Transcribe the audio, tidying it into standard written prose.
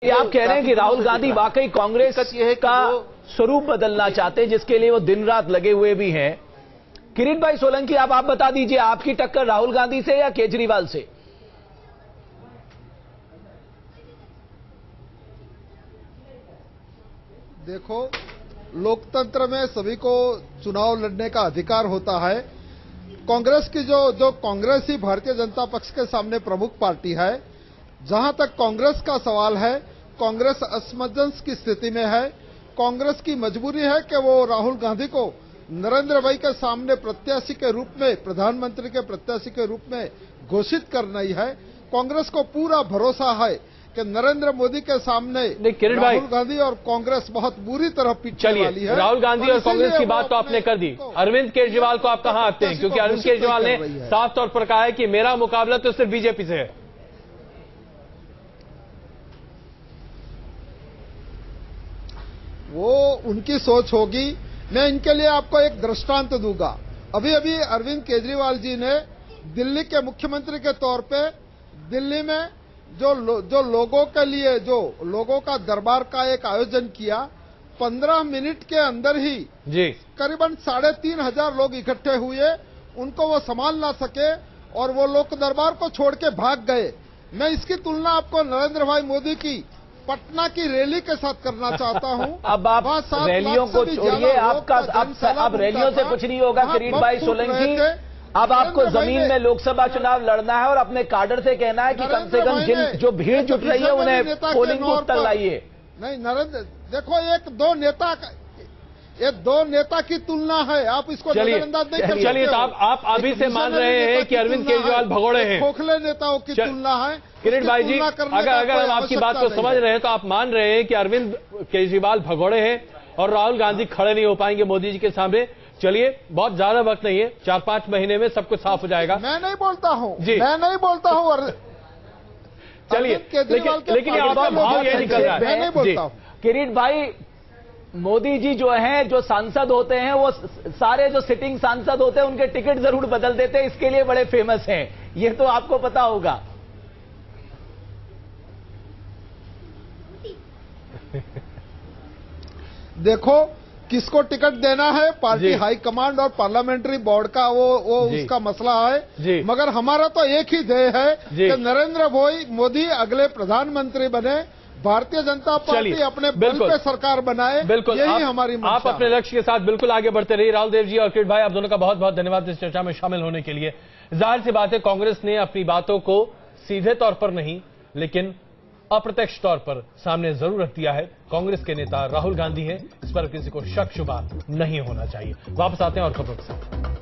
ये आप कह रहे हैं कि राहुल गांधी वाकई कांग्रेस का स्वरूप बदलना चाहते हैं, जिसके लिए वो दिन रात लगे हुए भी हैं। किरीट भाई सोलंकी, आप बता दीजिए, आपकी टक्कर राहुल गांधी से या केजरीवाल से? देखो, लोकतंत्र में सभी को चुनाव लड़ने का अधिकार होता है। कांग्रेस की जो कांग्रेस ही भारतीय जनता पक्ष के सामने प्रमुख पार्टी है। जहां तक कांग्रेस का सवाल है, कांग्रेस असमंजस की स्थिति में है। कांग्रेस की मजबूरी है कि वो राहुल गांधी को नरेंद्र भाई के सामने प्रत्याशी के रूप में, प्रधानमंत्री के प्रत्याशी के रूप में घोषित करना ही है। कांग्रेस को पूरा भरोसा है कि नरेंद्र मोदी के सामने राहुल गांधी और कांग्रेस बहुत बुरी तरह पीछे वाली है। राहुल गांधी और कांग्रेस की बात तो आपने कर दी। अरविंद केजरीवाल को आप कहां आते हैं? क्योंकि अरविंद केजरीवाल ने साफ तौर पर कहा है कि मेरा मुकाबला तो सिर्फ बीजेपी से है। वो उनकी सोच होगी। मैं इनके लिए आपको एक दृष्टांत दूंगा। अभी अभी अरविंद केजरीवाल जी ने दिल्ली के मुख्यमंत्री के तौर पे दिल्ली में जो लोगों के लिए, जो लोगों का दरबार का एक आयोजन किया, 15 मिनट के अंदर ही जी करीबन 3,500 लोग इकट्ठे हुए। उनको वो संभाल ना सके और वो लोक दरबार को छोड़ के भाग गए। मैं इसकी तुलना आपको नरेंद्र भाई मोदी की पटना की रैली के साथ करना चाहता हूं। अब आप रैलियों को छोड़िए, अब रैलियों से कुछ नहीं होगा। किरीट भाई सोलंकी, अब आपको जमीन में लोकसभा चुनाव लड़ना है और अपने काडर से कहना है कि कम से कम जो भीड़ जुट रही है उन्हें पोलिंग बूथ तक लाइए। नहीं नरेंद्र, देखो ये दो नेता की तुलना है, आप इसको नजरअंदाज नहीं कर सकते। चलिए, तो आप अभी से मान रहे हैं कि अरविंद केजरीवाल भगोड़े हैं, खोखले नेताओं की तुलना है। किरीट भाई जी, अगर हम आपकी बात को समझ रहे हैं तो आप मान रहे हैं कि अरविंद केजरीवाल भगोड़े हैं और राहुल गांधी खड़े नहीं हो पाएंगे मोदी जी के सामने। चलिए, बहुत ज्यादा वक्त नहीं है, 4-5 महीने में सब कुछ साफ हो जाएगा। मैं नहीं बोलता हूं जी, मैं नहीं बोलता हूं। चलिए, लेकिन आपका भाव ये निकल रहा है। मैं नहीं बोलता हूं। किरीट भाई, मोदी जी जो हैं, जो सांसद होते हैं, वो सारे जो सिटिंग सांसद होते हैं उनके टिकट जरूर बदल देते हैं, इसके लिए बड़े फेमस हैं। ये तो आपको पता होगा। देखो, किसको टिकट देना है पार्टी हाईकमांड और पार्लियामेंट्री बोर्ड का वो उसका मसला है। मगर हमारा तो एक ही ध्येय है कि नरेंद्र भाई मोदी अगले प्रधानमंत्री बने, भारतीय जनता पार्टी अपने बल पे सरकार बनाए। बिल्कुल, यही हमारी मंशा। आप अपने लक्ष्य के साथ बिल्कुल आगे बढ़ते रहिए। राहुल देव जी और किरीट भाई, आप दोनों का बहुत बहुत धन्यवाद इस चर्चा में शामिल होने के लिए। जाहिर सी बात है, कांग्रेस ने अपनी बातों को सीधे तौर पर नहीं लेकिन अप्रत्यक्ष तौर पर सामने जरूर रख दिया है। कांग्रेस के नेता राहुल गांधी हैं, इस पर किसी को शक शुबा नहीं होना चाहिए। वापस आते हैं और खबरों के साथ।